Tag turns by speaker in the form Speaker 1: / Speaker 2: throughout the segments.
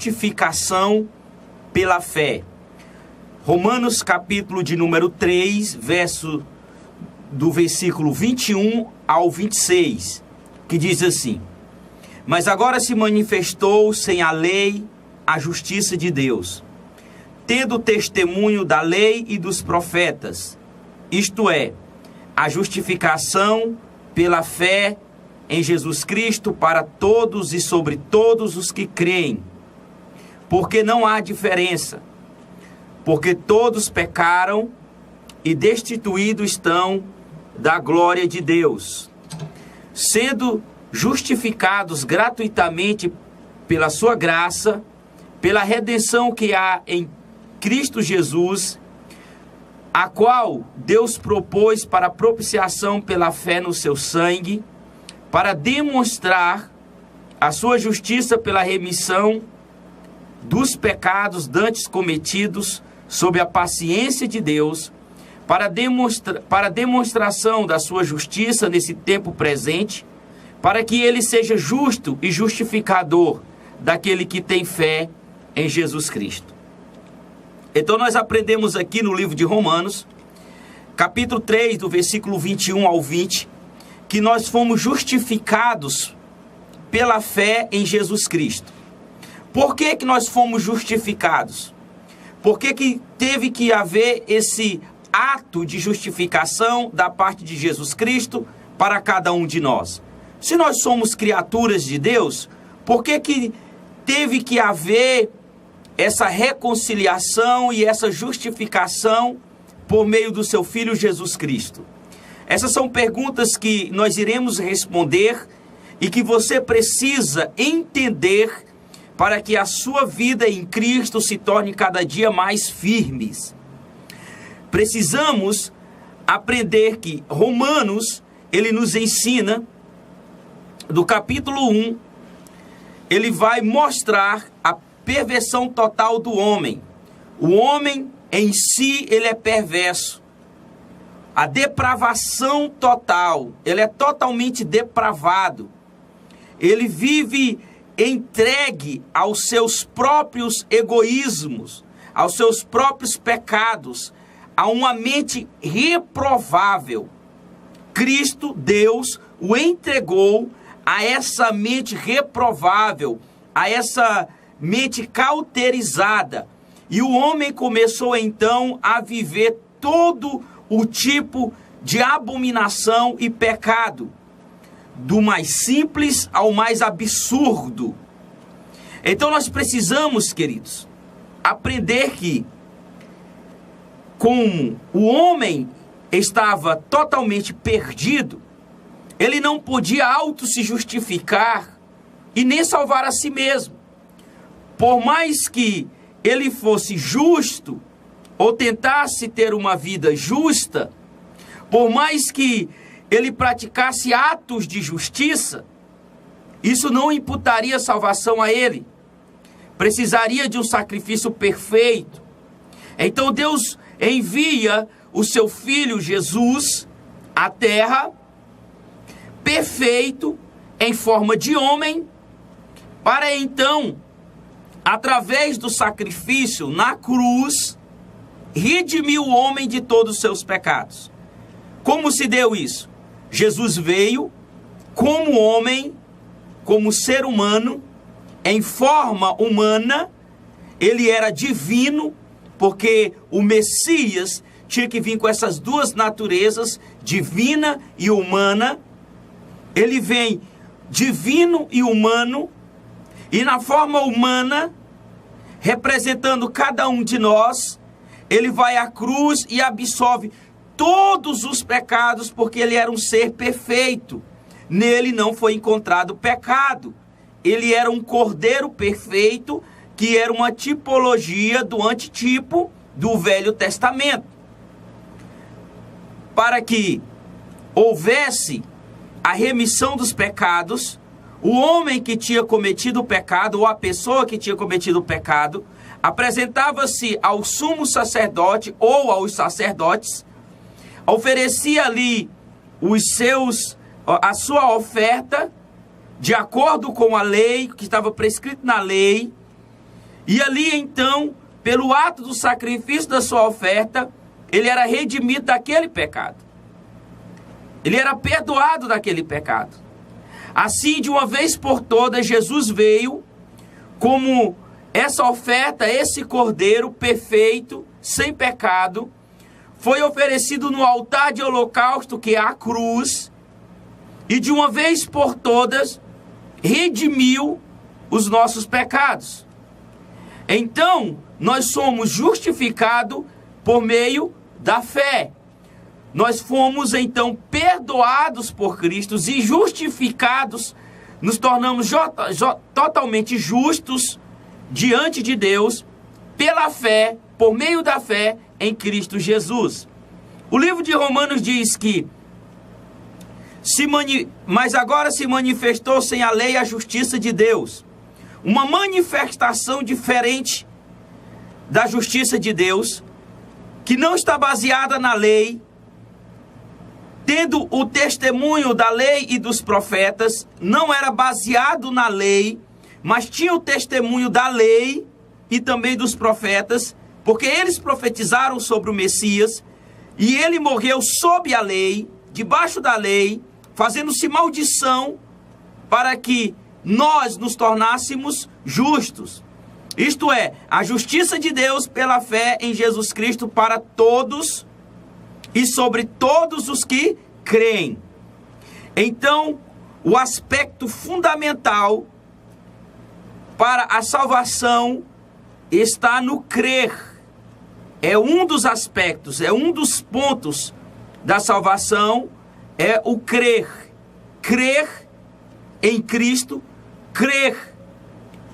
Speaker 1: justificação pela fé. Romanos capítulo de número 3, do versículo 21 ao 26, que diz assim: Mas agora se manifestou sem a lei a justiça de Deus, tendo testemunho da lei e dos profetas, isto é, a justificação pela fé em Jesus Cristo para todos e sobre todos os que creem, porque não há diferença, porque todos pecaram e destituídos estão da glória de Deus, sendo justificados gratuitamente pela sua graça, pela redenção que há em Cristo Jesus, a qual Deus propôs para propiciação pela fé no seu sangue, para demonstrar a sua justiça pela remissão dos pecados dantes cometidos sob a paciência de Deus, para demonstração da sua justiça nesse tempo presente, para que ele seja justo e justificador daquele que tem fé em Jesus Cristo. Então nós aprendemos aqui no livro de Romanos, capítulo 3, do versículo 21 ao 20, que nós fomos justificados pela fé em Jesus Cristo. Por que que nós fomos justificados? Por que teve que haver esse ato de justificação da parte de Jesus Cristo para cada um de nós? Se nós somos criaturas de Deus, por que teve que haver essa reconciliação e essa justificação por meio do seu Filho Jesus Cristo? Essas são perguntas que nós iremos responder e que você precisa entender para que a sua vida em Cristo se torne cada dia mais firmes. Precisamos aprender que Romanos, ele nos ensina, do capítulo 1, ele vai mostrar a perversão total do homem. O homem em si, ele é perverso. A depravação total, ele é totalmente depravado. Ele vive entregue aos seus próprios egoísmos, aos seus próprios pecados, a uma mente reprovável. Cristo, Deus, o entregou a essa mente reprovável, a essa mente cauterizada. E o homem começou então a viver todo o tipo de abominação e pecado, do mais simples ao mais absurdo. Então nós precisamos, queridos, aprender que, como o homem estava totalmente perdido, ele não podia se justificar e nem salvar a si mesmo. Por mais que ele fosse justo, ou tentasse ter uma vida justa, por mais que ele praticasse atos de justiça, isso não imputaria salvação a ele. Precisaria de um sacrifício perfeito. Então Deus envia o seu Filho Jesus à terra, perfeito, em forma de homem, para então, através do sacrifício na cruz, redimir o homem de todos os seus pecados. Como se deu isso? Jesus veio como homem, como ser humano, em forma humana. Ele era divino, porque o Messias tinha que vir com essas duas naturezas, divina e humana. Ele vem divino e humano, e na forma humana, representando cada um de nós, ele vai à cruz e absolve todos os pecados, porque ele era um ser perfeito. Nele não foi encontrado pecado. Ele era um cordeiro perfeito, que era uma tipologia do antitipo do Velho Testamento. Para que houvesse a remissão dos pecados, o homem que tinha cometido o pecado, ou a pessoa que tinha cometido o pecado, apresentava-se ao sumo sacerdote ou aos sacerdotes, oferecia ali a sua oferta, de acordo com a lei, que estava prescrito na lei, E ali então, pelo ato do sacrifício da sua oferta, ele era redimido daquele pecado. Ele era perdoado daquele pecado. Assim, de uma vez por todas, Jesus veio como essa oferta, esse cordeiro perfeito, sem pecado, foi oferecido no altar de holocausto, que é a cruz, e de uma vez por todas, redimiu os nossos pecados. Então, nós somos justificados por meio da fé. Nós fomos, então, perdoados por Cristo e justificados, nos tornamos totalmente justos diante de Deus, pela fé, por meio da fé em Cristo Jesus. O livro de Romanos diz que, mas agora se manifestou sem a lei a justiça de Deus. Uma manifestação diferente da justiça de Deus, que não está baseada na lei, tendo o testemunho da lei e dos profetas, não era baseado na lei, mas tinha o testemunho da lei e também dos profetas, porque eles profetizaram sobre o Messias, e ele morreu sob a lei, debaixo da lei, fazendo-se maldição, para que nós nos tornássemos justos. Isto é, a justiça de Deus pela fé em Jesus Cristo para todos e sobre todos os que creem. Então, o aspecto fundamental para a salvação está no crer. É um dos aspectos, é um dos pontos da salvação, é o crer. Crer em Cristo, crer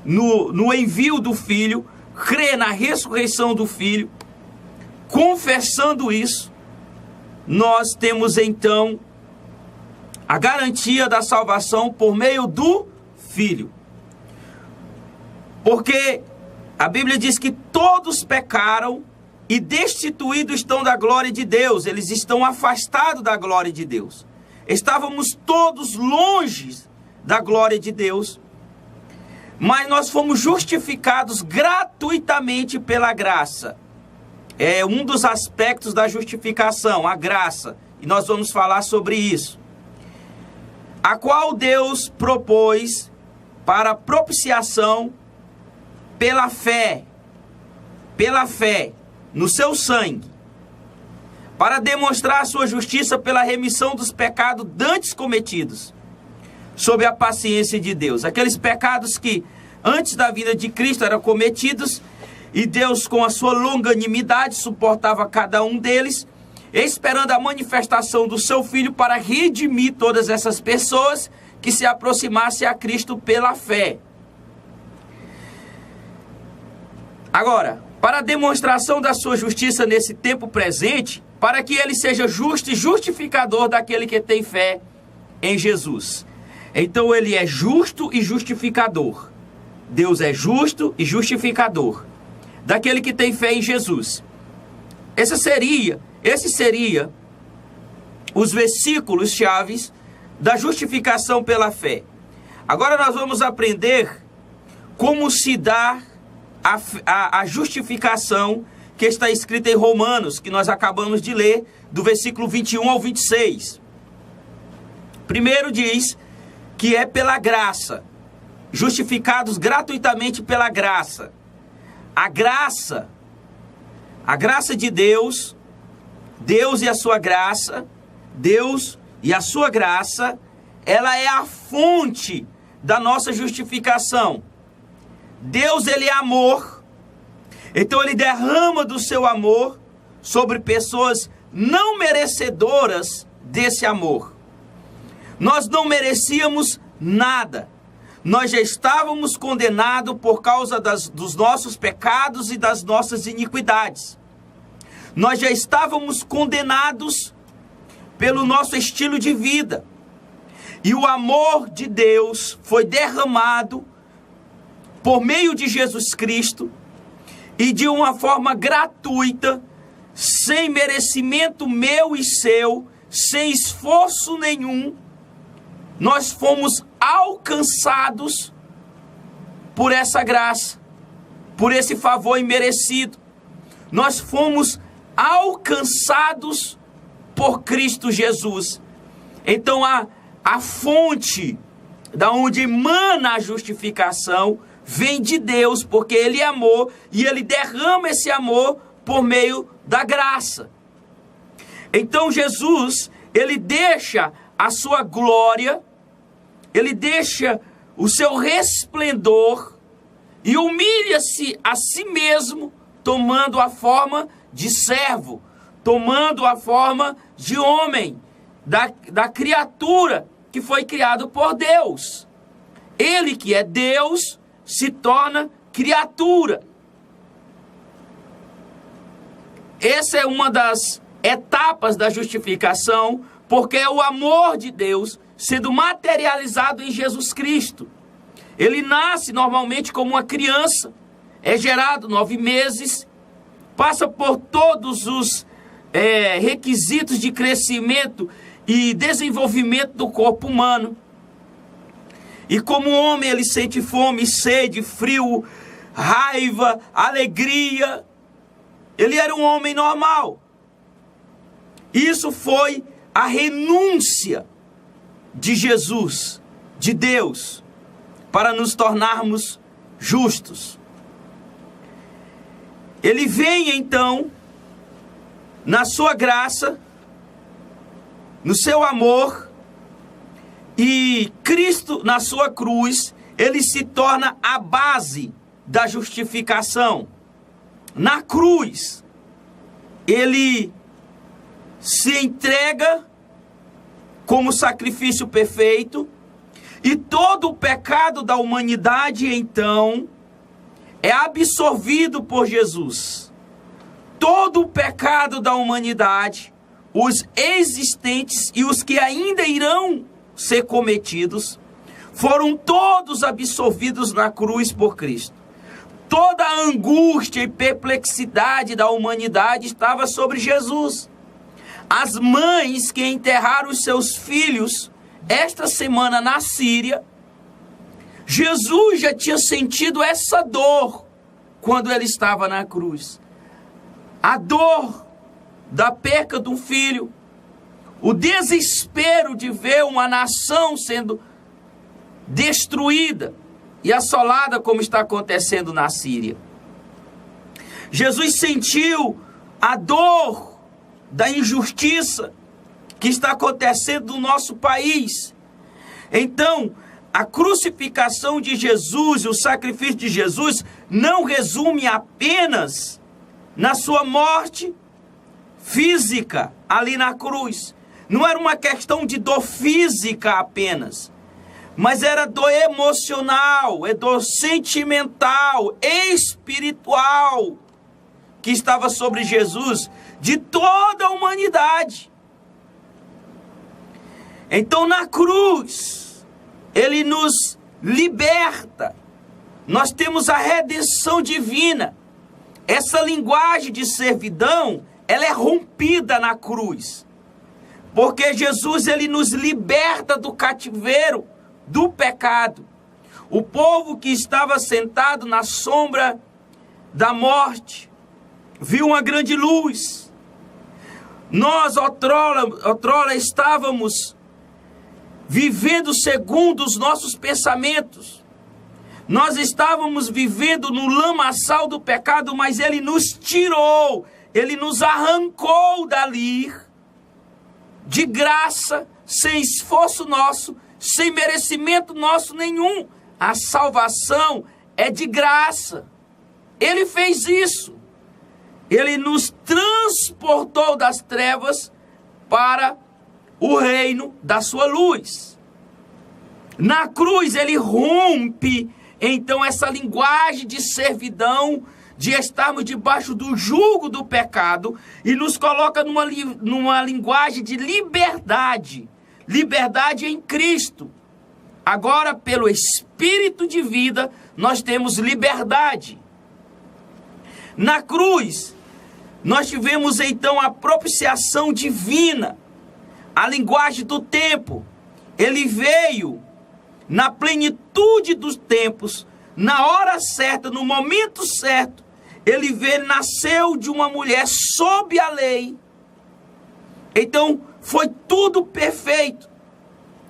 Speaker 1: no envio do Filho, crer na ressurreição do Filho. Confessando isso, nós temos então a garantia da salvação por meio do Filho. Porque a Bíblia diz que todos pecaram e destituídos estão da glória de Deus. Eles estão afastados da glória de Deus. Estávamos todos longe da glória de Deus, mas nós fomos justificados gratuitamente pela graça. É um dos aspectos da justificação, a graça, e nós vamos falar sobre isso. A qual Deus propôs para propiciação pela fé, no seu sangue, para demonstrar a sua justiça pela remissão dos pecados dantes cometidos, sob a paciência de Deus. Aqueles pecados que antes da vinda de Cristo eram cometidos, e Deus, com a sua longanimidade, suportava cada um deles, esperando a manifestação do seu Filho para redimir todas essas pessoas que se aproximassem a Cristo pela fé. Agora, para a demonstração da sua justiça nesse tempo presente, para que ele seja justo e justificador daquele que tem fé em Jesus. Então ele é justo e justificador. Deus é justo e justificador daquele que tem fé em Jesus. Esse seria os versículos chaves da justificação pela fé. Agora nós vamos aprender como se dá a justificação que está escrita em Romanos, que nós acabamos de ler, do versículo 21 ao 26. Primeiro diz que é pela graça, justificados gratuitamente pela graça. A graça de Deus, Deus e a sua graça, ela é a fonte da nossa justificação. Deus, ele é amor, então ele derrama do seu amor sobre pessoas não merecedoras desse amor. Nós não merecíamos nada, nós já estávamos condenados por causa dos nossos pecados e das nossas iniquidades. Nós já estávamos condenados pelo nosso estilo de vida, e o amor de Deus foi derramado por meio de Jesus Cristo, e de uma forma gratuita, sem merecimento meu e seu, sem esforço nenhum, nós fomos alcançados por essa graça. por esse favor imerecido. Nós fomos alcançados por Cristo Jesus. Então a fonte da onde emana a justificação vem de Deus, porque Ele é amor e Ele derrama esse amor por meio da graça. Então Jesus, Ele deixa a sua glória, Ele deixa o seu resplendor e humilha-se a si mesmo, tomando a forma de servo, tomando a forma de homem, da criatura que foi criado por Deus. Ele que é Deus se torna criatura. Essa é uma das etapas da justificação, porque é o amor de Deus sendo materializado em Jesus Cristo. Ele nasce normalmente como uma criança, é gerado 9 meses, passa por todos os requisitos de crescimento e desenvolvimento do corpo humano. E como homem ele sente fome, sede, frio, raiva, alegria. Ele era um homem normal. Isso foi a renúncia de Jesus, de Deus, para nos tornarmos justos. Ele vem então, na sua graça, no seu amor, e Cristo na sua cruz, ele se torna a base da justificação. Na cruz, ele se entrega como sacrifício perfeito, e todo o pecado da humanidade, então, é absorvido por Jesus. Todo o pecado da humanidade, os existentes e os que ainda irão ser cometidos, foram todos absorvidos na cruz por Cristo. Toda a angústia e perplexidade da humanidade estava sobre Jesus. As mães que enterraram os seus filhos esta semana na Síria, Jesus já tinha sentido essa dor quando ele estava na cruz. A dor da perca de um filho, o desespero de ver uma nação sendo destruída e assolada como está acontecendo na Síria. Jesus sentiu a dor da injustiça que está acontecendo no nosso país. Então, a crucificação de Jesus, o sacrifício de Jesus, não resume apenas na sua morte física ali na cruz. Não era uma questão de dor física apenas, mas era dor emocional, é dor sentimental, espiritual, que estava sobre Jesus, de toda a humanidade. Então na cruz, ele nos liberta. Nós temos a redenção divina. Essa linguagem de servidão, ela é rompida na cruz. Porque Jesus, ele nos liberta do cativeiro, do pecado. O povo que estava sentado na sombra da morte, viu uma grande luz. Nós, outrora estávamos vivendo segundo os nossos pensamentos. Nós estávamos vivendo no lamaçal do pecado, mas ele nos tirou, ele nos arrancou dali, de graça, sem esforço nosso, sem merecimento nosso nenhum. A salvação é de graça. Ele fez isso. Ele nos transportou das trevas para o reino da sua luz. Na cruz ele rompe então essa linguagem de servidão, de estarmos debaixo do jugo do pecado, e nos coloca numa linguagem de liberdade. Liberdade em Cristo. Agora, pelo Espírito de vida, nós temos liberdade. Na cruz, nós tivemos então a propiciação divina, a linguagem do tempo. Ele veio na plenitude dos tempos, na hora certa, no momento certo, ele nasceu de uma mulher sob a lei. Então, foi tudo perfeito.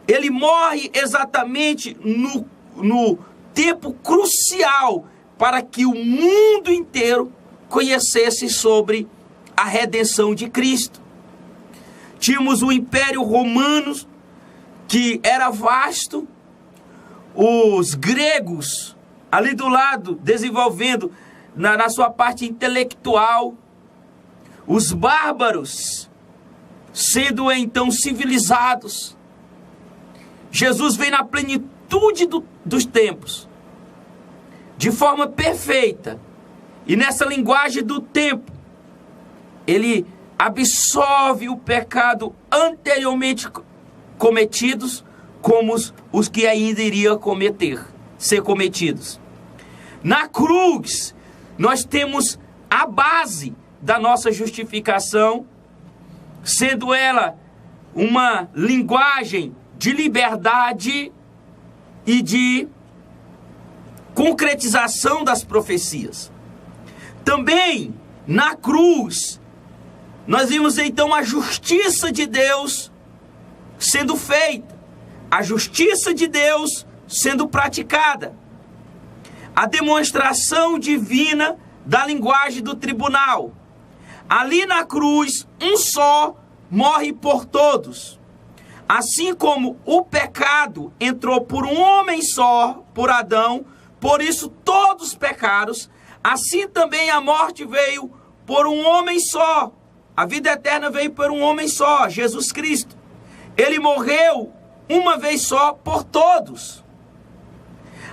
Speaker 1: Ele morre exatamente no tempo crucial para que o mundo inteiro conhecesse sobre a redenção de Cristo. Tínhamos o Império Romano, que era vasto, os gregos ali do lado, desenvolvendo na sua parte intelectual, os bárbaros sendo então civilizados. Jesus vem na plenitude dos tempos, de forma perfeita, e nessa linguagem do tempo, ele absolve o pecado anteriormente cometidos, como os que ainda iriam ser cometidos. Na cruz, nós temos a base da nossa justificação, sendo ela uma linguagem de liberdade e de concretização das profecias. Também, na cruz, nós vimos então a justiça de Deus sendo feita, a justiça de Deus sendo praticada, a demonstração divina da linguagem do tribunal. Ali na cruz, um só morre por todos. Assim como o pecado entrou por um homem só, por Adão, por isso todos pecaram, assim também a morte veio por um homem só. A vida eterna veio por um homem só, Jesus Cristo. Ele morreu uma vez só por todos.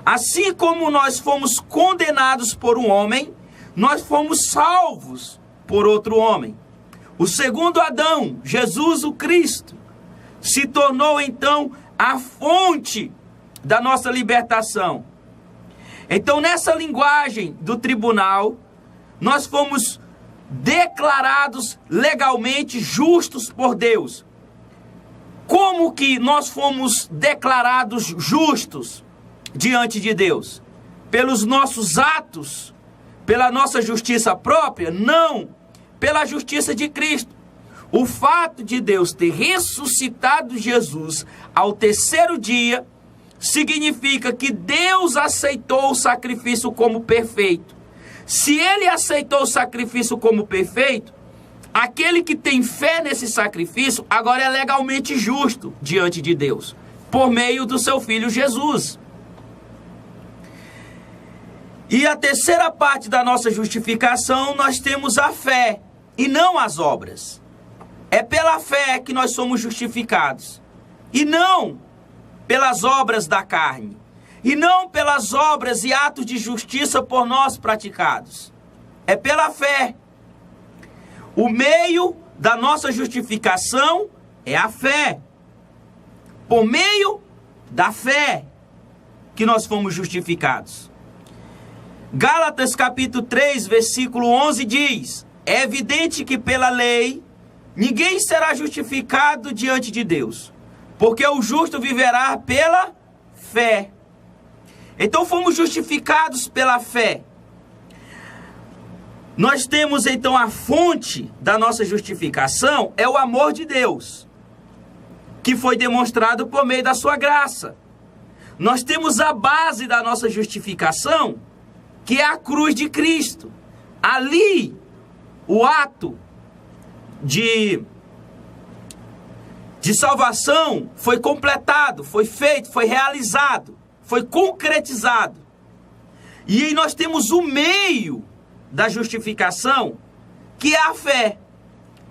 Speaker 1: Assim como nós fomos condenados por um homem, nós fomos salvos por outro homem. O segundo Adão, Jesus o Cristo, se tornou então a fonte da nossa libertação. Então, nessa linguagem do tribunal, nós fomos declarados legalmente justos por Deus. Como que nós fomos declarados justos diante de Deus? Pelos nossos atos? Pela nossa justiça própria? Não, pela justiça de Cristo. O fato de Deus ter ressuscitado Jesus ao terceiro dia significa que Deus aceitou o sacrifício como perfeito. Se ele aceitou o sacrifício como perfeito, aquele que tem fé nesse sacrifício agora é legalmente justo diante de Deus, por meio do seu Filho Jesus. E a terceira parte da nossa justificação, nós temos a fé e não as obras. É pela fé que nós somos justificados, e não pelas obras da carne, e não pelas obras e atos de justiça por nós praticados. É pela fé. O meio da nossa justificação é a fé. Por meio da fé que nós fomos justificados. Gálatas capítulo 3, versículo 11 diz: é evidente que pela lei ninguém será justificado diante de Deus, porque o justo viverá pela fé. Então fomos justificados pela fé. Nós temos então a fonte da nossa justificação, é o amor de Deus, que foi demonstrado por meio da sua graça. Nós temos a base da nossa justificação, que é a cruz de Cristo. Ali, o ato de salvação foi completado, foi feito, foi realizado, foi concretizado. E aí nós temos o meio da justificação, que é a fé.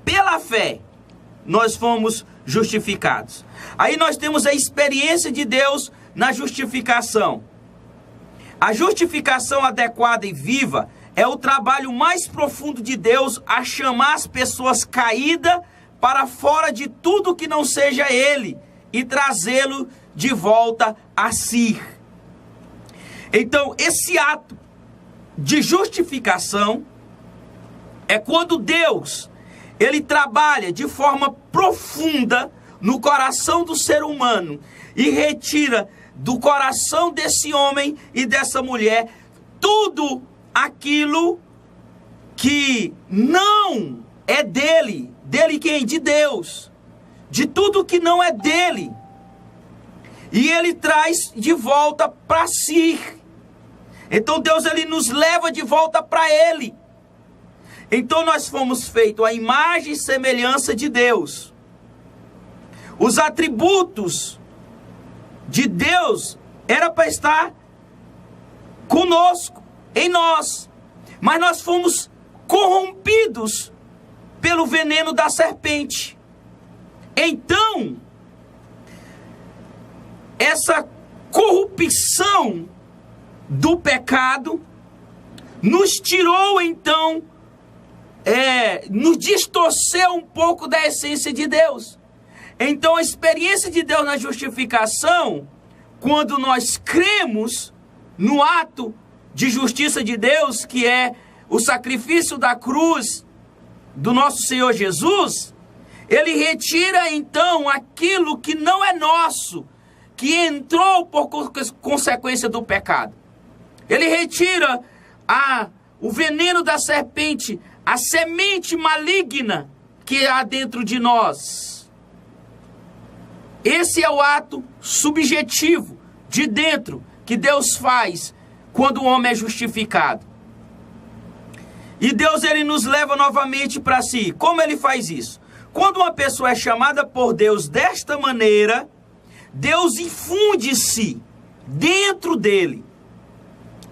Speaker 1: Pela fé, nós fomos justificados. Aí nós temos a experiência de Deus na justificação. A justificação adequada e viva é o trabalho mais profundo de Deus a chamar as pessoas caídas para fora de tudo que não seja Ele e trazê-lo de volta a si. Então, esse ato de justificação é quando Deus, Ele trabalha de forma profunda no coração do ser humano e retira do coração desse homem e dessa mulher tudo aquilo que não é dele. Dele quem? De Deus. De tudo que não é dele. E ele traz de volta para si. Então Deus, ele nos leva de volta para ele. Então nós fomos feitos à imagem e semelhança de Deus. Os atributos de Deus era para estar conosco, em nós. Mas nós fomos corrompidos pelo veneno da serpente. Então, essa corrupção do pecado nos tirou, então, nos distorceu um pouco da essência de Deus. Então, a experiência de Deus na justificação, quando nós cremos no ato de justiça de Deus, que é o sacrifício da cruz do nosso Senhor Jesus, ele retira, então, aquilo que não é nosso, que entrou por consequência do pecado. Ele retira o veneno da serpente, a semente maligna que há dentro de nós. Esse é o ato subjetivo de dentro que Deus faz quando o homem é justificado. E Deus, ele nos leva novamente para si. Como ele faz isso? Quando uma pessoa é chamada por Deus desta maneira, Deus infunde-se dentro dele.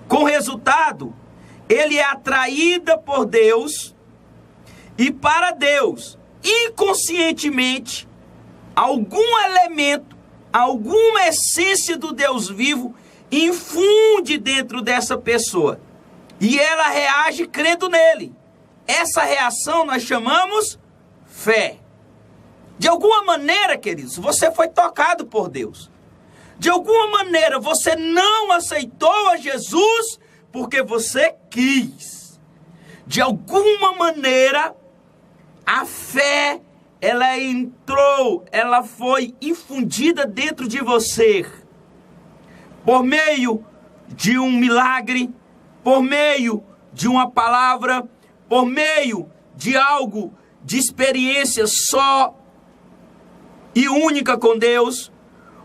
Speaker 1: Com resultado, ele é atraída por Deus e para Deus, inconscientemente, algum elemento, alguma essência do Deus vivo infunde dentro dessa pessoa. E ela reage crendo nele. Essa reação nós chamamos fé. De alguma maneira, queridos, você foi tocado por Deus. De alguma maneira, você não aceitou a Jesus porque você quis. De alguma maneira, a fé, ela entrou, ela foi infundida dentro de você. Por meio de um milagre, por meio de uma palavra, por meio de algo, de experiência só e única com Deus,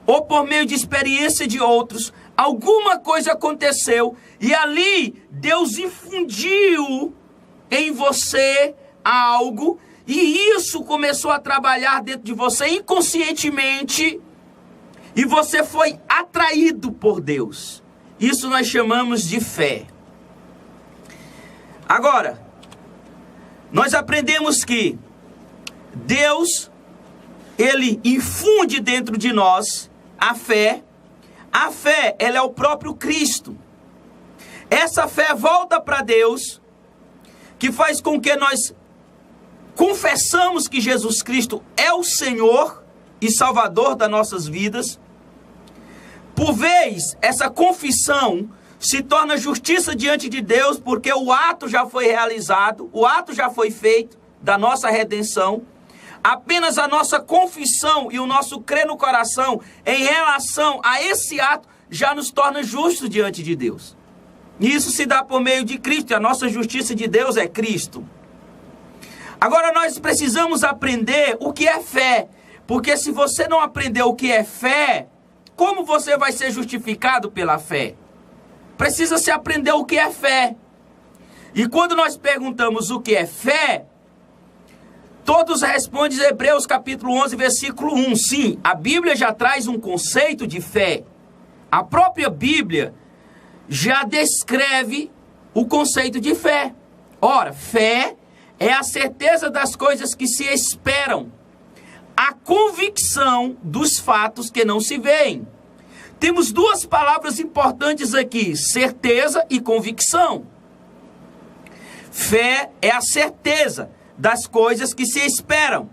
Speaker 1: ou por meio de experiência de outros, alguma coisa aconteceu e ali Deus infundiu em você algo e isso começou a trabalhar dentro de você inconscientemente e você foi atraído por Deus. Isso nós chamamos de fé. Agora, nós aprendemos que Deus, ele infunde dentro de nós a fé. A fé, ela é o próprio Cristo. Essa fé volta para Deus, que faz com que nós confessamos que Jesus Cristo é o Senhor e Salvador das nossas vidas. Por vez, essa confissão se torna justiça diante de Deus, porque o ato já foi realizado, o ato já foi feito da nossa redenção. Apenas a nossa confissão e o nosso crer no coração em relação a esse ato já nos torna justos diante de Deus. E isso se dá por meio de Cristo, e a nossa justiça de Deus é Cristo. Agora nós precisamos aprender o que é fé, porque se você não aprender o que é fé, como você vai ser justificado pela fé? Precisa se aprender o que é fé. E quando nós perguntamos o que é fé, todos respondem Hebreus capítulo 11, versículo 1. Sim, a Bíblia já traz um conceito de fé. A própria Bíblia já descreve o conceito de fé. Ora, fé é a certeza das coisas que se esperam, a convicção dos fatos que não se veem. Temos duas palavras importantes aqui, certeza e convicção. Fé é a certeza das coisas que se esperam.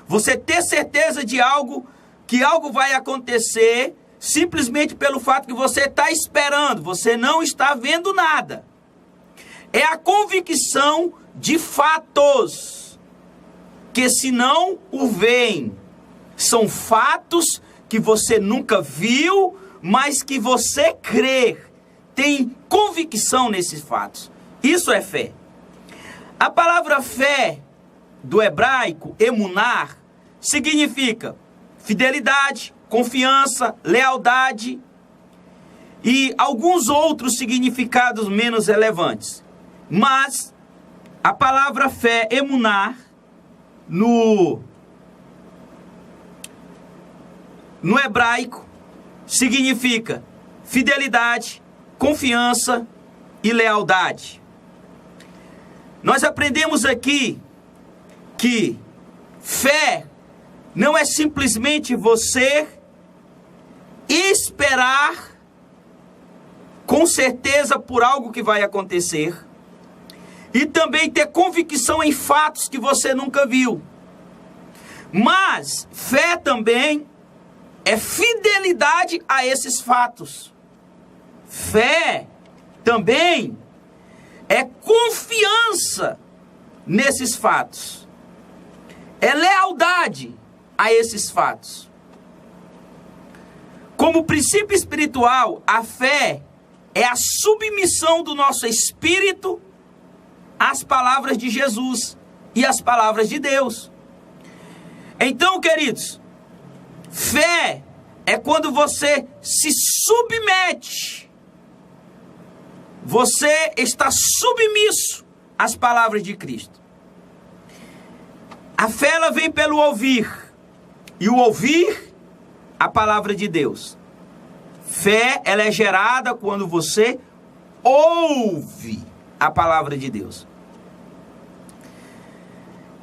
Speaker 1: Você ter certeza de algo, que algo vai acontecer, simplesmente pelo fato que você está esperando, você não está vendo nada. É a convicção de fatos, que se não o veem, são fatos que você nunca viu, mas que você crê, tem convicção nesses fatos. Isso é fé. A palavra fé, do hebraico, emunar, significa fidelidade, confiança, lealdade e alguns outros significados menos relevantes. Mas a palavra fé, emunar, no hebraico, significa fidelidade, confiança e lealdade. Nós aprendemos aqui que fé não é simplesmente você esperar com certeza por algo que vai acontecer e também ter convicção em fatos que você nunca viu. Mas fé também é fidelidade a esses fatos. Fé também é confiança nesses fatos. É lealdade a esses fatos. Como princípio espiritual, a fé é a submissão do nosso espírito às palavras de Jesus e às palavras de Deus. Então, queridos, fé é quando você se submete. Você está submisso às palavras de Cristo. A fé, ela vem pelo ouvir. E o ouvir, a palavra de Deus. Fé, ela é gerada quando você ouve a palavra de Deus.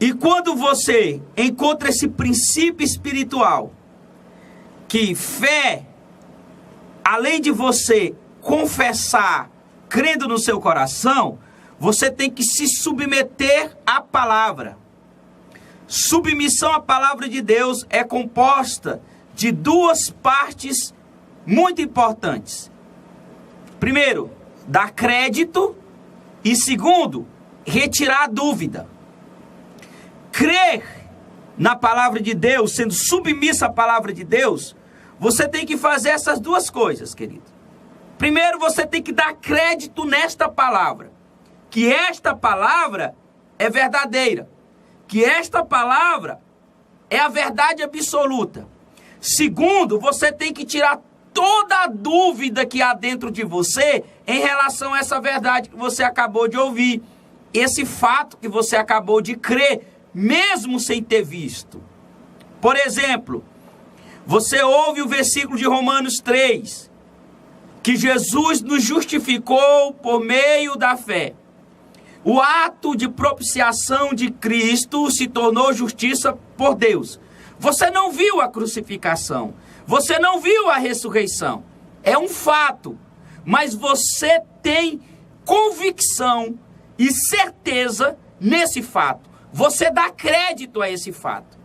Speaker 1: E quando você encontra esse princípio espiritual, que fé, além de você confessar, crendo no seu coração, você tem que se submeter à palavra. Submissão à palavra de Deus é composta de duas partes muito importantes. Primeiro, dar crédito e segundo, retirar a dúvida. Crer na palavra de Deus, sendo submisso à palavra de Deus, você tem que fazer essas duas coisas, querido. Primeiro, você tem que dar crédito nesta palavra, que esta palavra é verdadeira, que esta palavra é a verdade absoluta. Segundo, você tem que tirar toda a dúvida que há dentro de você em relação a essa verdade que você acabou de ouvir, esse fato que você acabou de crer, mesmo sem ter visto. Por exemplo, você ouve o versículo de Romanos 3, que Jesus nos justificou por meio da fé. O ato de propiciação de Cristo se tornou justiça por Deus. Você não viu a crucificação, você não viu a ressurreição, é um fato, mas você tem convicção e certeza nesse fato. Você dá crédito a esse fato.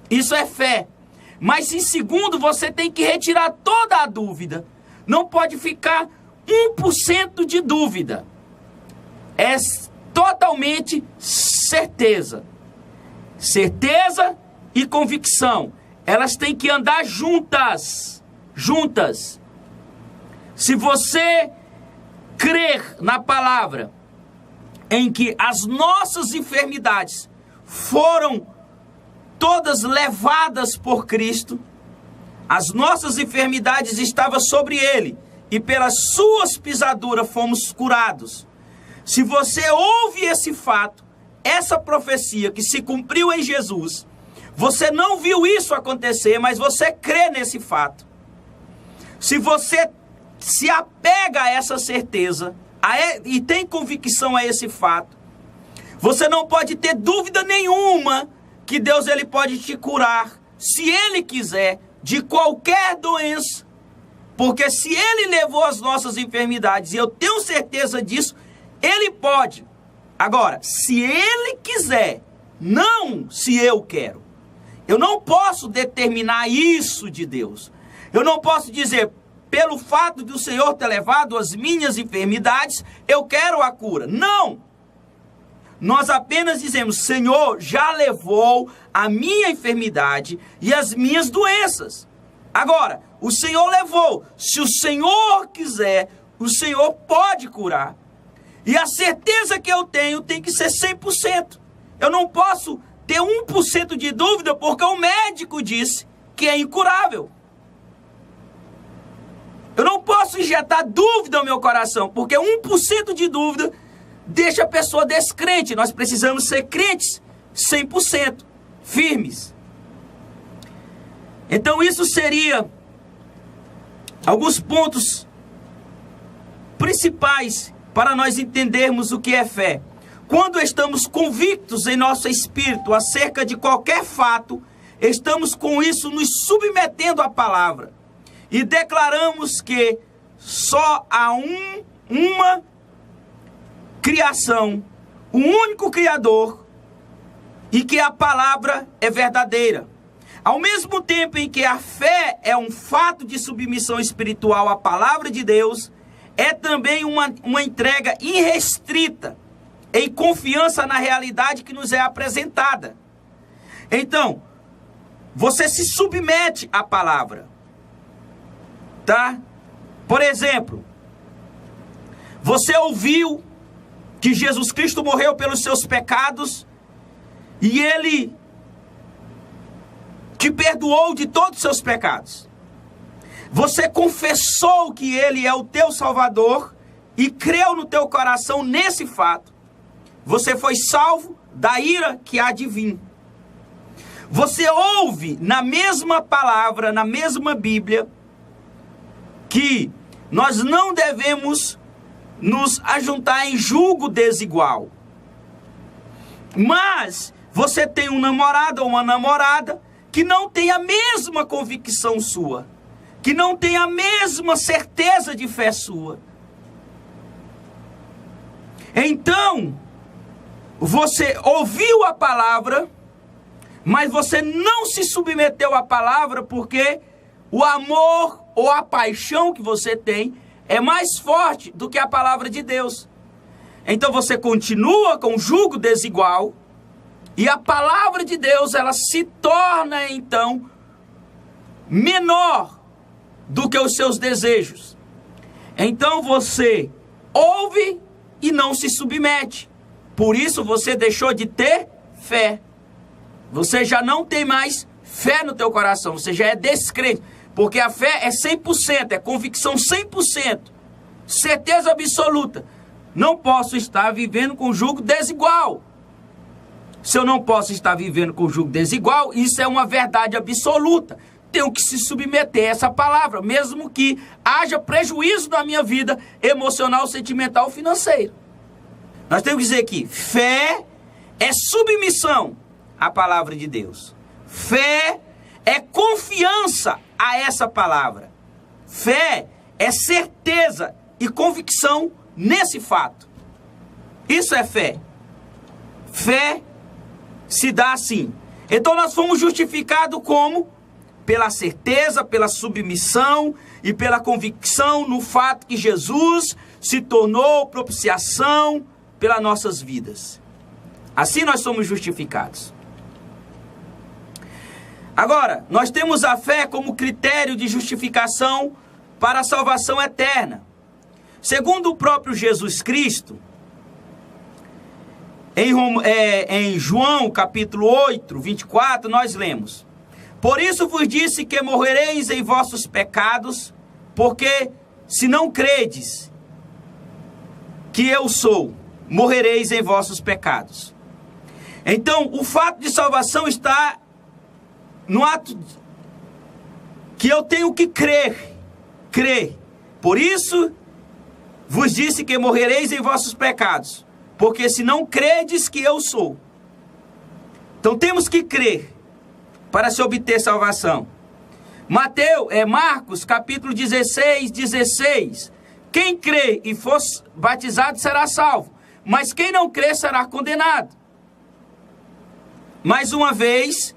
Speaker 1: Isso é fé. Mas em segundo, você tem que retirar toda a dúvida. Não pode ficar 1% de dúvida. É totalmente certeza. Certeza e convicção. Elas têm que andar juntas. Juntas. Se você crer na palavra em que as nossas enfermidades foram todas levadas por Cristo, as nossas enfermidades estavam sobre ele, e pelas suas pisaduras fomos curados. Se você ouve esse fato, essa profecia que se cumpriu em Jesus, você não viu isso acontecer, mas você crê nesse fato. Se você se apega a essa certeza e tem convicção a esse fato, você não pode ter dúvida nenhuma que Deus ele pode te curar, se Ele quiser, de qualquer doença. Porque se Ele levou as nossas enfermidades, e eu tenho certeza disso, Ele pode. Agora, se Ele quiser, não se eu quero. Eu não posso determinar isso de Deus. Eu não posso dizer, pelo fato do Senhor ter levado as minhas enfermidades, eu quero a cura. Não! Nós apenas dizemos, Senhor já levou a minha enfermidade e as minhas doenças. Agora, o Senhor levou. Se o Senhor quiser, o Senhor pode curar. E a certeza que eu tenho tem que ser 100%. Eu não posso ter 1% de dúvida porque o médico disse que é incurável. Eu não posso injetar dúvida no meu coração, porque 1% de dúvida deixa a pessoa descrente. Nós precisamos ser crentes 100%, firmes. Então isso seria alguns pontos principais para nós entendermos o que é fé. Quando estamos convictos em nosso espírito acerca de qualquer fato, estamos com isso nos submetendo à palavra. E declaramos que só há uma criação, um único Criador, e que a palavra é verdadeira. Ao mesmo tempo em que a fé é um fato de submissão espiritual à palavra de Deus, é também uma entrega irrestrita, em confiança na realidade que nos é apresentada. Então, você se submete à palavra. Tá? Por exemplo, você ouviu que Jesus Cristo morreu pelos seus pecados e Ele te perdoou de todos os seus pecados. Você confessou que Ele é o teu Salvador e creu no teu coração nesse fato. Você foi salvo da ira que há de vir. Você ouve na mesma palavra, na mesma Bíblia, que nós não devemos nos ajuntar em julgo desigual. Mas você tem um namorado ou uma namorada que não tem a mesma convicção sua, que não tem a mesma certeza de fé sua. Então, você ouviu a palavra, mas você não se submeteu à palavra porque o amor ou a paixão que você tem é mais forte do que a palavra de Deus. Então você continua com o jugo desigual e a palavra de Deus ela se torna então menor do que os seus desejos. Então você ouve e não se submete. Por isso você deixou de ter fé. Você já não tem mais fé no teu coração, você já é descrente. Porque a fé é 100%, é convicção 100%, certeza absoluta. Não posso estar vivendo com jugo desigual. Se eu não posso estar vivendo com jugo desigual, isso é uma verdade absoluta. Tenho que se submeter a essa palavra, mesmo que haja prejuízo na minha vida emocional, sentimental, financeira. Nós temos que dizer que fé é submissão à palavra de Deus. Fé é confiança a essa palavra. Fé é certeza e convicção nesse fato. Isso é fé. Fé se dá assim. Então nós fomos justificados como? Pela certeza, pela submissão e pela convicção no fato que Jesus se tornou propiciação pelas nossas vidas. Assim nós somos justificados. Agora, nós temos a fé como critério de justificação para a salvação eterna. Segundo o próprio Jesus Cristo, em João capítulo 8, 24, nós lemos: Por isso vos disse que morrereis em vossos pecados, porque se não credes que eu sou, morrereis em vossos pecados. Então, o fato de salvação está no ato que eu tenho que crer. Por isso vos disse que morrereis em vossos pecados, porque se não credes que eu sou. Então temos que crer para se obter salvação. Marcos capítulo 16. Quem crê e for batizado será salvo, mas quem não crê será condenado. Mais uma vez,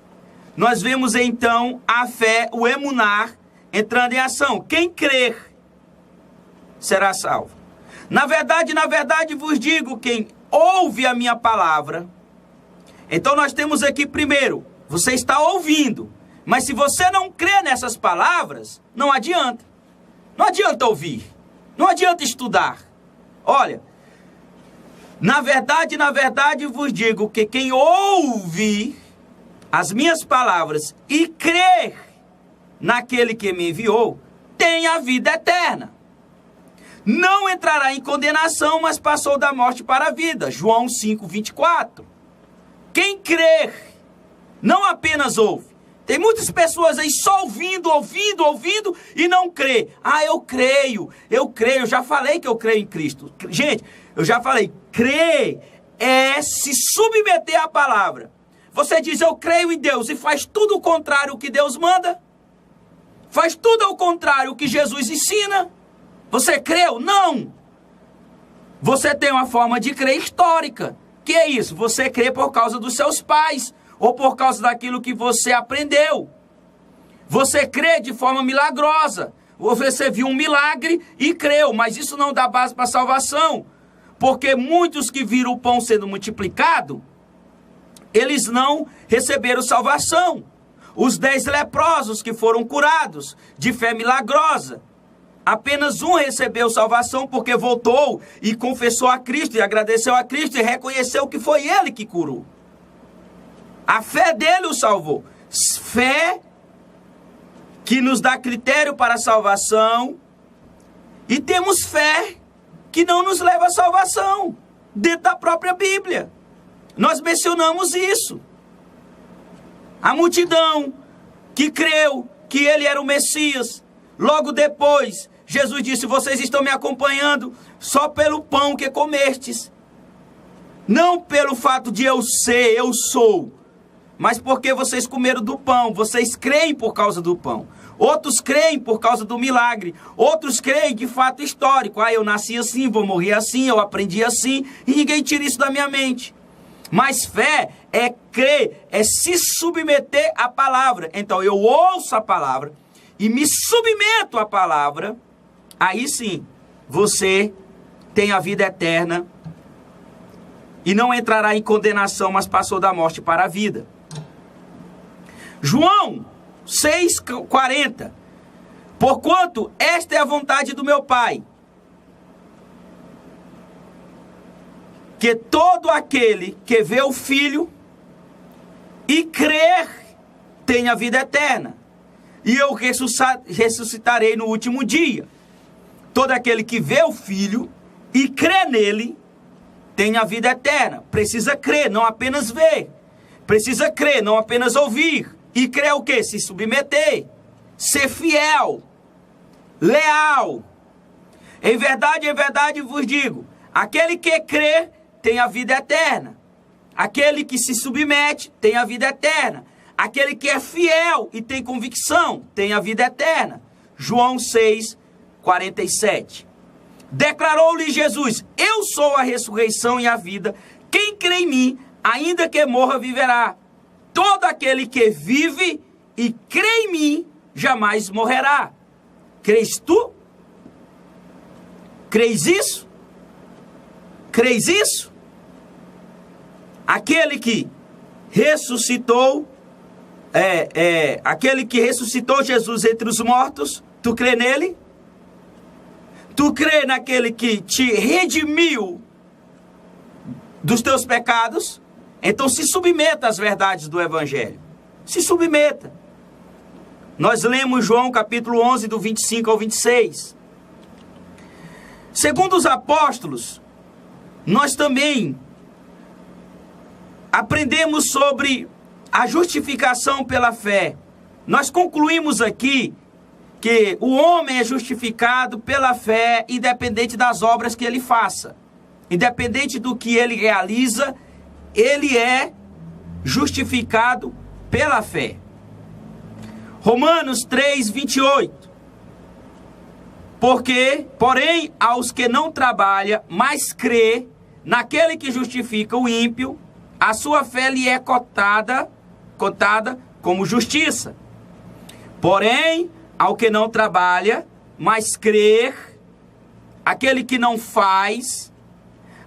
Speaker 1: nós vemos então a fé, o emunar, entrando em ação. Quem crer será salvo. Na verdade vos digo, quem ouve a minha palavra. Então nós temos aqui primeiro, você está ouvindo, Mas se você não crê nessas palavras, não adianta. Não adianta ouvir. Não adianta estudar. Olha, na verdade, vos digo que quem ouve as minhas palavras e crer naquele que me enviou, tem a vida eterna. Não entrará em condenação, mas passou da morte para a vida. João 5:24. Quem crer, não apenas ouve. Tem muitas pessoas aí só ouvindo e não crê. Eu creio, eu já falei que eu creio em Cristo. Gente, eu já falei, crer é se submeter à palavra. Você diz, eu creio em Deus e faz tudo o contrário ao que Deus manda? Faz tudo ao contrário ao que Jesus ensina? Você creu? Não! Você tem uma forma de crer histórica. Que é isso? Você crê por causa dos seus pais ou por causa daquilo que você aprendeu. Você crê de forma milagrosa. Você viu um milagre e creu, mas isso não dá base para a salvação. Porque muitos que viram o pão sendo multiplicado, eles não receberam salvação. Os 10 leprosos que foram curados de fé milagrosa, apenas um recebeu salvação porque voltou e confessou a Cristo e agradeceu a Cristo e reconheceu que foi ele que curou. A fé dele o salvou. Fé que nos dá critério para a salvação, e temos fé que não nos leva à salvação, dentro da própria Bíblia. Nós mencionamos isso. A multidão que creu que ele era o Messias, logo depois, Jesus disse, vocês estão me acompanhando só pelo pão que comestes. Não pelo fato de eu ser, eu sou, mas porque vocês comeram do pão, vocês creem por causa do pão. Outros creem por causa do milagre. Outros creem de fato histórico. Eu nasci assim, vou morrer assim, eu aprendi assim, e ninguém tira isso da minha mente. Mas fé é crer, é se submeter à palavra. Então eu ouço a palavra e me submeto à palavra, aí sim, você tem a vida eterna e não entrará em condenação, mas passou da morte para a vida. João 6,40. Porquanto esta é a vontade do meu Pai, que todo aquele que vê o Filho e crer tenha vida eterna, e eu ressuscitarei no último dia. Todo aquele que vê o Filho e crê nele tem a vida eterna. Precisa crer, não apenas ver. Precisa crer, não apenas ouvir. E crer o quê? Se submeter. Ser fiel. Leal. Em verdade vos digo, aquele que crê tem a vida eterna. Aquele que se submete tem a vida eterna. Aquele que é fiel e tem convicção tem a vida eterna. João 6:47. Declarou-lhe Jesus, eu sou a ressurreição e a vida. Quem crê em mim, ainda que morra, viverá. Todo aquele que vive e crê em mim, jamais morrerá. Crês tu? Crês isso? Crês isso? Aquele que ressuscitou, aquele que ressuscitou Jesus entre os mortos, tu crê nele? Tu crê naquele que te redimiu dos teus pecados? Então se submeta às verdades do Evangelho. Se submeta. Nós lemos João capítulo 11, do 25 ao 26. Segundo os apóstolos, nós também aprendemos sobre a justificação pela fé. Nós concluímos aqui que o homem é justificado pela fé, independente das obras que ele faça. Independente do que ele realiza, ele é justificado pela fé. Romanos 3:28. Porém, aos que não trabalham, mas crê naquele que justifica o ímpio, a sua fé lhe é cotada como justiça. Porém, ao que não trabalha, mas crer, aquele que não faz,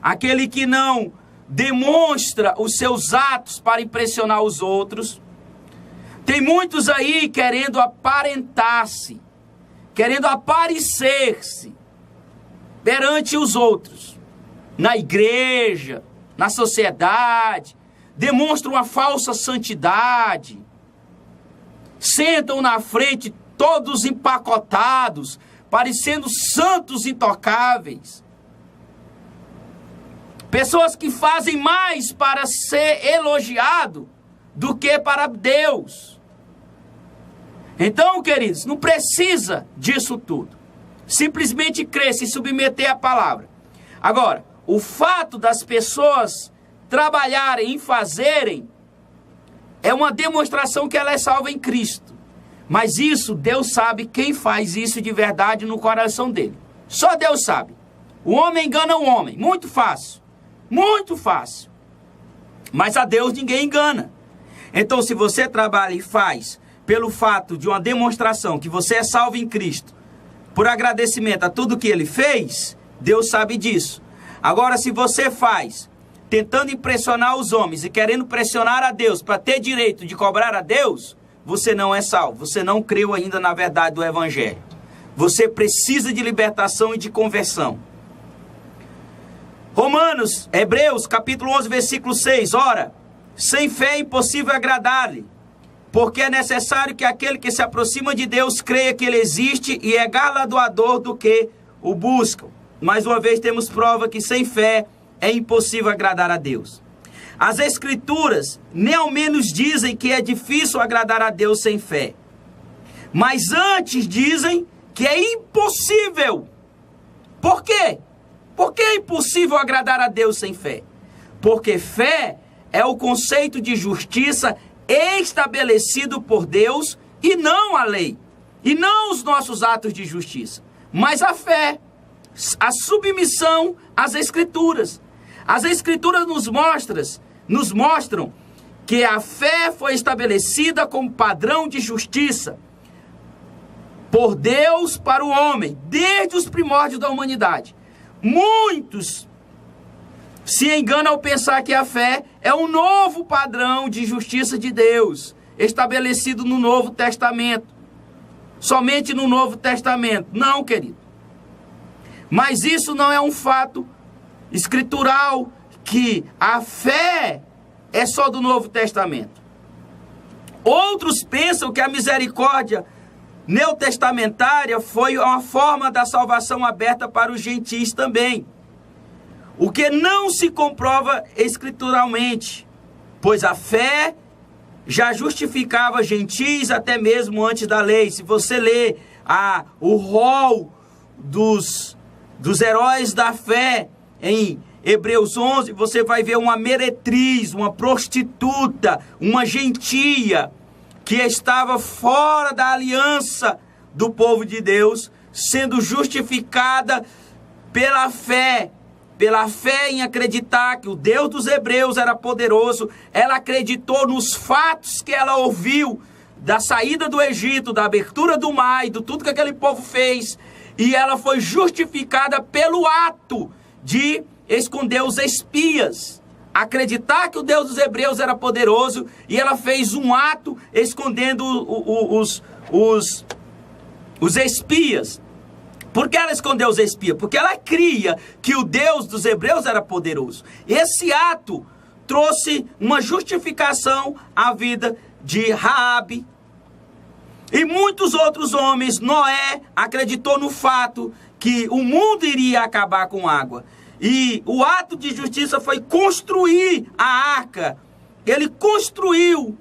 Speaker 1: aquele que não demonstra os seus atos para impressionar os outros. Tem Tem muitos aí querendo aparentar-se, querendo aparecer-se perante os outros, na igreja, na sociedade, demonstram uma falsa santidade, sentam na frente todos empacotados, parecendo santos intocáveis. Pessoas que fazem mais para ser elogiado do que para Deus. Então, queridos, não precisa disso tudo. Simplesmente crer, se submeter à palavra. Agora, o fato das pessoas trabalharem e fazerem é uma demonstração que ela é salva em Cristo. Mas isso, Deus sabe quem faz isso de verdade no coração dele. Só Deus sabe. O homem engana o homem. Muito fácil. Muito fácil. Mas a Deus ninguém engana. Então, se você trabalha e faz pelo fato de uma demonstração que você é salvo em Cristo, por agradecimento a tudo que ele fez, Deus sabe disso. Agora, se você faz tentando impressionar os homens e querendo pressionar a Deus para ter direito de cobrar a Deus, você não é salvo. Você não creu ainda na verdade do Evangelho. Você precisa de libertação e de conversão. Hebreus, capítulo 11, versículo 6. Ora, sem fé é impossível agradar-lhe, porque é necessário que aquele que se aproxima de Deus creia que ele existe e é galardoador do que o buscam. Mais uma vez temos prova que sem fé é impossível agradar a Deus. As Escrituras nem ao menos dizem que é difícil agradar a Deus sem fé, mas antes dizem que é impossível. Por quê? Por que é impossível agradar a Deus sem fé? Porque fé é o conceito de justiça estabelecido por Deus e não a lei, e não os nossos atos de justiça, mas a fé, a submissão às Escrituras. As Escrituras nos mostram que a fé foi estabelecida como padrão de justiça por Deus para o homem, desde os primórdios da humanidade. Muitos se enganam ao pensar que a fé é um novo padrão de justiça de Deus, estabelecido no Novo Testamento. Somente no Novo Testamento. Não, querido. Mas isso não é um fato escritural, que a fé é só do Novo Testamento. Outros pensam que a misericórdia neotestamentária foi uma forma da salvação aberta para os gentis também, o que não se comprova escrituralmente, pois a fé já justificava gentis até mesmo antes da lei. Se você lê o rol dos heróis da fé em Hebreus 11, você vai ver uma meretriz, uma prostituta, uma gentia, que estava fora da aliança do povo de Deus, sendo justificada pela fé em acreditar que o Deus dos Hebreus era poderoso. Ela acreditou nos fatos que ela ouviu, da saída do Egito, da abertura do mar e de tudo que aquele povo fez, e ela foi justificada pelo ato de esconder os espias, acreditar que o Deus dos Hebreus era poderoso, e ela fez um ato escondendo os espias. Por que ela escondeu os espias? Porque ela cria que o Deus dos Hebreus era poderoso. Esse ato trouxe uma justificação à vida de Raabe e muitos outros homens. Noé acreditou no fato que o mundo iria acabar com água. E o ato de justiça foi construir a arca. Ele construiu,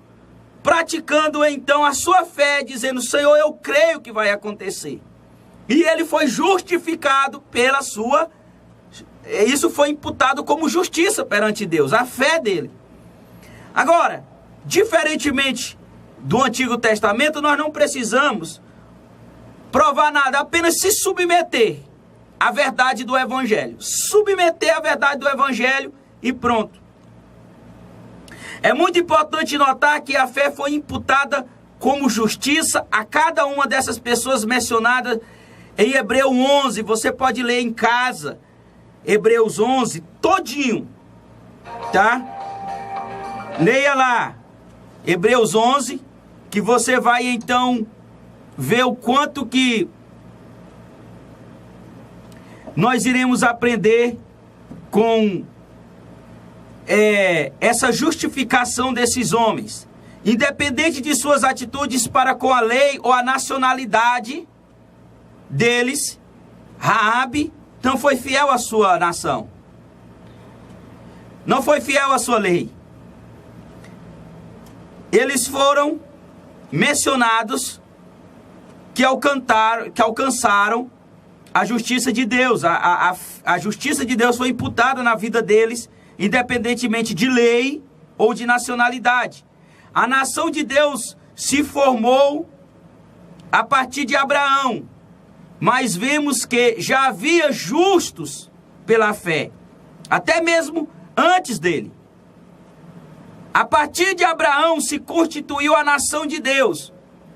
Speaker 1: praticando então a sua fé, dizendo: Senhor, eu creio que vai acontecer. E ele foi justificado pela sua... Isso foi imputado como justiça perante Deus, a fé dele. Agora, diferentemente do Antigo Testamento, nós não precisamos provar nada, apenas se submeter à verdade do Evangelho. Submeter à verdade do Evangelho e pronto. É muito importante notar que a fé foi imputada como justiça a cada uma dessas pessoas mencionadas em Hebreus 11. Você pode ler em casa, Hebreus 11, todinho, tá? Leia lá, Hebreus 11, que você vai então ver o quanto que nós iremos aprender com essa justificação desses homens. Independente de suas atitudes para com a lei ou a nacionalidade deles, Raabe não foi fiel à sua nação. Não foi fiel à sua lei. Eles foram mencionados que alcançaram a justiça de Deus. A justiça de Deus foi imputada na vida deles, independentemente de lei ou de nacionalidade. A nação de Deus se formou a partir de Abraão, mas vemos que já havia justos pela fé, até mesmo antes dele. A partir de Abraão se constituiu a nação de Deus,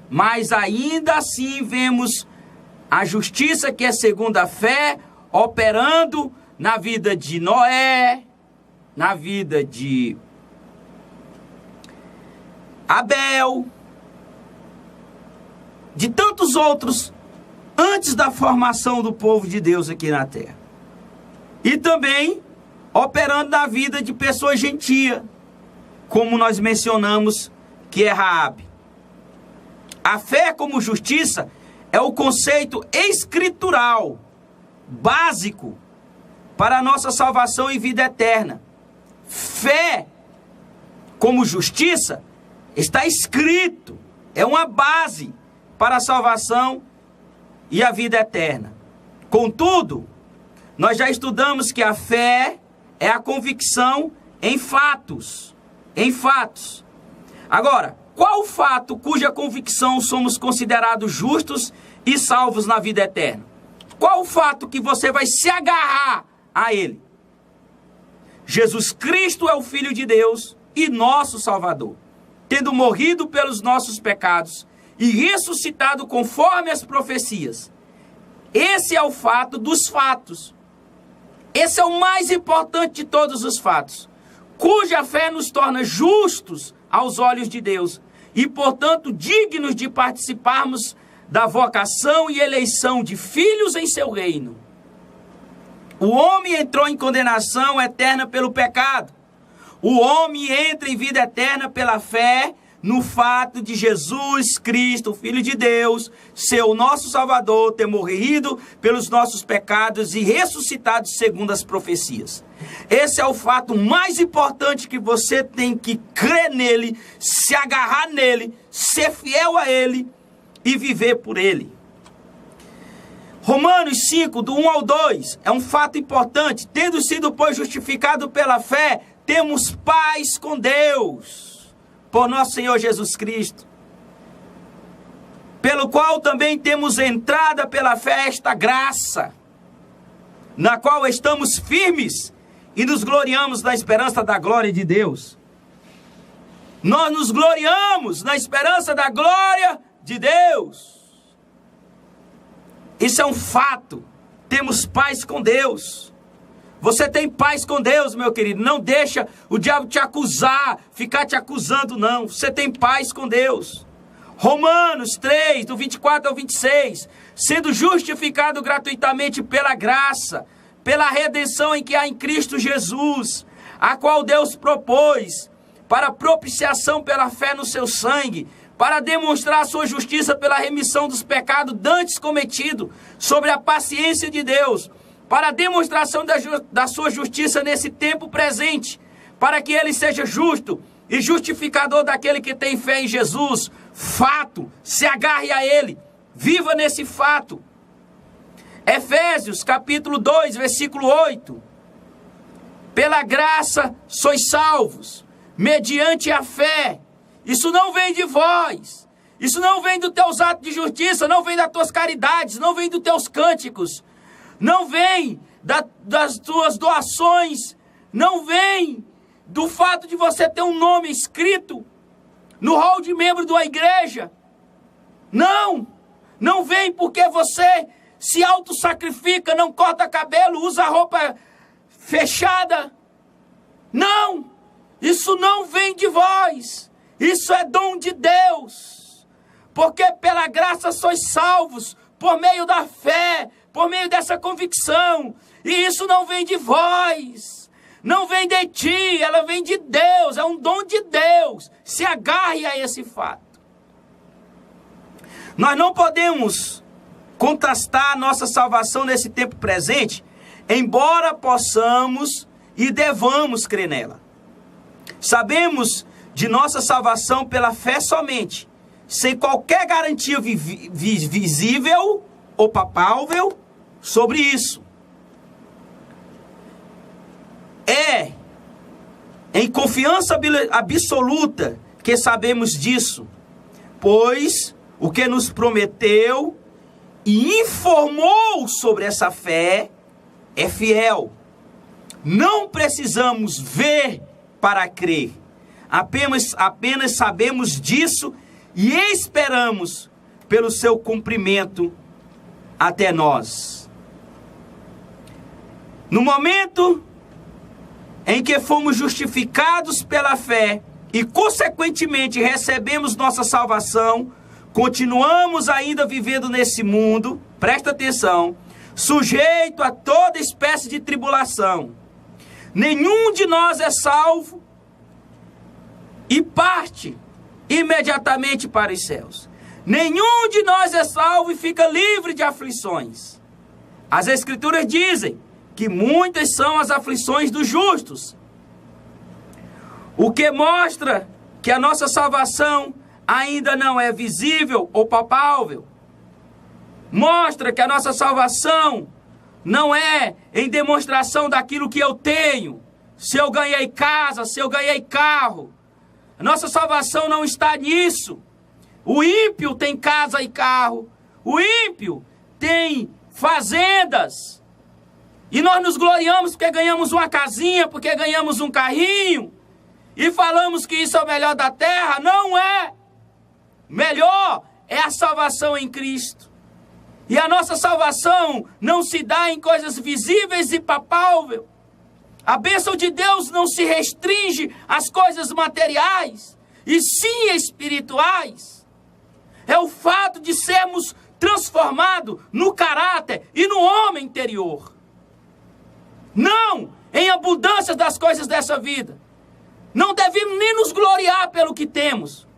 Speaker 1: mas ainda assim vemos a justiça que é segundo a fé operando na vida de Noé, na vida de Abel, de tantos outros antes da formação do povo de Deus aqui na terra. E também operando na vida de pessoas gentias, como nós mencionamos, que é Raabe. A fé como justiça é o conceito escritural básico para a nossa salvação e vida eterna. Fé como justiça está escrito, é uma base para a salvação e a vida eterna. Contudo, nós já estudamos que a fé é a convicção em fatos. Em fatos. Agora, qual fato cuja convicção somos considerados justos e salvos na vida eterna? Qual o fato que você vai se agarrar a ele? Jesus Cristo é o Filho de Deus e nosso Salvador, tendo morrido pelos nossos pecados e ressuscitado conforme as profecias. Esse é o fato dos fatos. Esse é o mais importante de todos os fatos, cuja fé nos torna justos aos olhos de Deus e, portanto, dignos de participarmos da vocação e eleição de filhos em seu reino. O homem entrou em condenação eterna pelo pecado. O homem entra em vida eterna pela fé no fato de Jesus Cristo, Filho de Deus, ser o nosso Salvador, ter morrido pelos nossos pecados e ressuscitado segundo as profecias. Esse é o fato mais importante que você tem que crer nele, se agarrar nele, ser fiel a ele e viver por ele. Romanos 5, do 1 ao 2, é um fato importante. Tendo sido, pois, justificado pela fé, temos paz com Deus, por nosso Senhor Jesus Cristo, pelo qual também temos entrada pela fé a esta graça, na qual estamos firmes e nos gloriamos na esperança da glória de Deus. Nós nos gloriamos na esperança da glória de Deus. Isso é um fato. Temos paz com Deus. Você tem paz com Deus, meu querido. Não deixa o diabo te acusar, ficar te acusando, não. Você tem paz com Deus. Romanos 3, do 24 ao 26. Sendo justificado gratuitamente pela graça, pela redenção em que há em Cristo Jesus, a qual Deus propôs para propiciação pela fé no seu sangue, para demonstrar a sua justiça pela remissão dos pecados dantes cometidos, sobre a paciência de Deus, para a demonstração da sua justiça nesse tempo presente, para que ele seja justo e justificador daquele que tem fé em Jesus. Fato, se agarre a ele, viva nesse fato. Efésios capítulo 2, versículo 8. Pela graça sois salvos, mediante a fé. Isso não vem de vós, isso não vem dos teus atos de justiça, não vem das tuas caridades, não vem dos teus cânticos, não vem das tuas doações, não vem do fato de você ter um nome escrito no rol de membro da igreja. Não vem porque você se auto-sacrifica, não corta cabelo, usa roupa fechada. Não, isso não vem de vós. Isso é dom de Deus. porque pela graça sois salvos, por meio da fé, por meio dessa convicção. E isso não vem de vós, não vem de ti, ela vem de Deus, é um dom de Deus. Se agarre a esse fato. Nós não podemos contrastar a nossa salvação nesse tempo presente, embora possamos e devamos crer nela. Sabemos de nossa salvação pela fé somente, sem qualquer garantia visível ou palpável sobre isso. É em confiança absoluta que sabemos disso, pois o que nos prometeu e informou sobre essa fé é fiel. Não precisamos ver para crer. Apenas sabemos disso e esperamos pelo seu cumprimento até nós. No momento em que fomos justificados pela fé e, consequentemente, recebemos nossa salvação, continuamos ainda vivendo nesse mundo, presta atenção, sujeito a toda espécie de tribulação. Nenhum de nós é salvo e parte imediatamente para os céus. Nenhum de nós é salvo e fica livre de aflições. As Escrituras dizem que muitas são as aflições dos justos, o que mostra que a nossa salvação ainda não é visível ou palpável. Mostra que a nossa salvação não é em demonstração daquilo que eu tenho. Se eu ganhei casa, se eu ganhei carro. A nossa salvação não está nisso. O ímpio tem casa e carro. O ímpio tem fazendas. E nós nos gloriamos porque ganhamos uma casinha, porque ganhamos um carrinho. E falamos que isso é o melhor da terra. Não é. Melhor é a salvação em Cristo. E a nossa salvação não se dá em coisas visíveis e palpáveis. A bênção de Deus não se restringe às coisas materiais, e sim espirituais. É o fato de sermos transformados no caráter e no homem interior. Não em abundância das coisas dessa vida. Não devemos nem nos gloriar pelo que temos.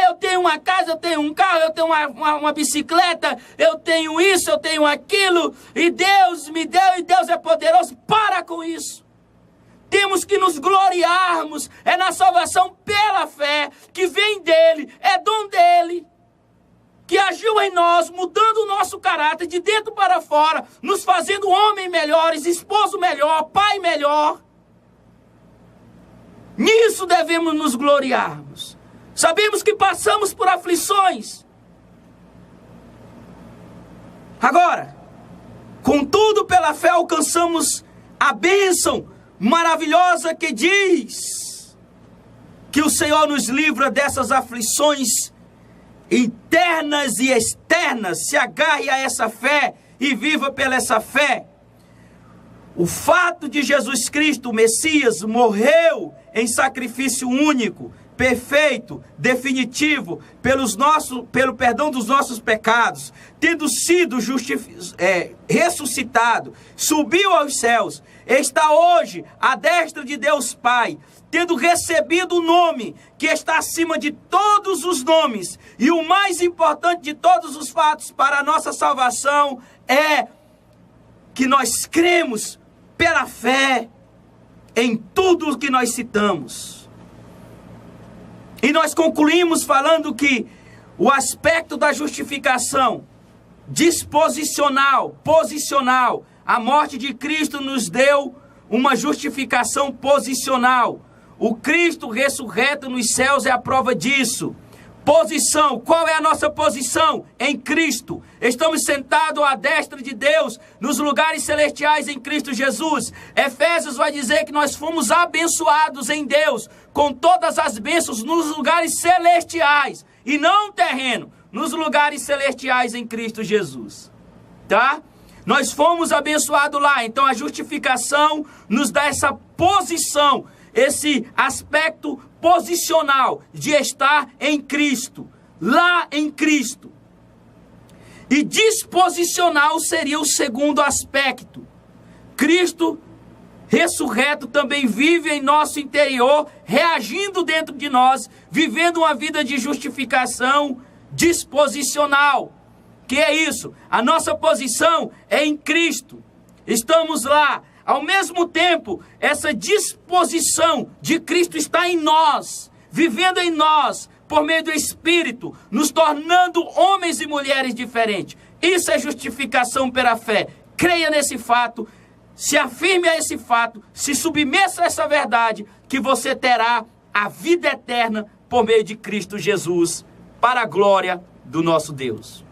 Speaker 1: Eu tenho uma casa, eu tenho um carro, eu tenho uma bicicleta, eu tenho isso, eu tenho aquilo, e Deus me deu, e Deus é poderoso. Para com isso. Temos que nos gloriarmos, é na salvação pela fé, que vem dele, é dom dele, que agiu em nós, mudando o nosso caráter de dentro para fora, nos fazendo homens melhores, esposo melhor, pai melhor. Nisso devemos nos gloriarmos. Sabemos que passamos por aflições. Agora, contudo, pela fé alcançamos a bênção maravilhosa que diz que o Senhor nos livra dessas aflições internas e externas. Se agarre a essa fé e viva pela essa fé. O fato de Jesus Cristo, o Messias, morreu em sacrifício único, perfeito, definitivo, pelo perdão dos nossos pecados, tendo sido ressuscitado, subiu aos céus, está hoje à destra de Deus Pai, tendo recebido o nome que está acima de todos os nomes, e o mais importante de todos os fatos para a nossa salvação é que nós cremos pela fé em tudo o que nós citamos. E nós concluímos falando que o aspecto da justificação disposicional, posicional, a morte de Cristo nos deu uma justificação posicional. O Cristo ressurreto nos céus é a prova disso. Posição, qual é a nossa posição? Em Cristo. Estamos sentados à destra de Deus, nos lugares celestiais em Cristo Jesus. Efésios vai dizer que nós fomos abençoados em Deus, com todas as bênçãos nos lugares celestiais, e não terreno, nos lugares celestiais em Cristo Jesus. Tá? Nós fomos abençoados lá, então a justificação nos dá essa posição, esse aspecto posicional de estar em Cristo. lá em Cristo. E disposicional seria o segundo aspecto. Cristo ressurreto também vive em nosso interior, reagindo dentro de nós, vivendo uma vida de justificação disposicional. Que é isso? A nossa posição é em Cristo. Estamos lá. Ao mesmo tempo, essa disposição de Cristo está em nós, vivendo em nós, por meio do Espírito, nos tornando homens e mulheres diferentes. Isso é justificação pela fé. Creia nesse fato, se afirme a esse fato, se submeta a essa verdade, que você terá a vida eterna por meio de Cristo Jesus, para a glória do nosso Deus.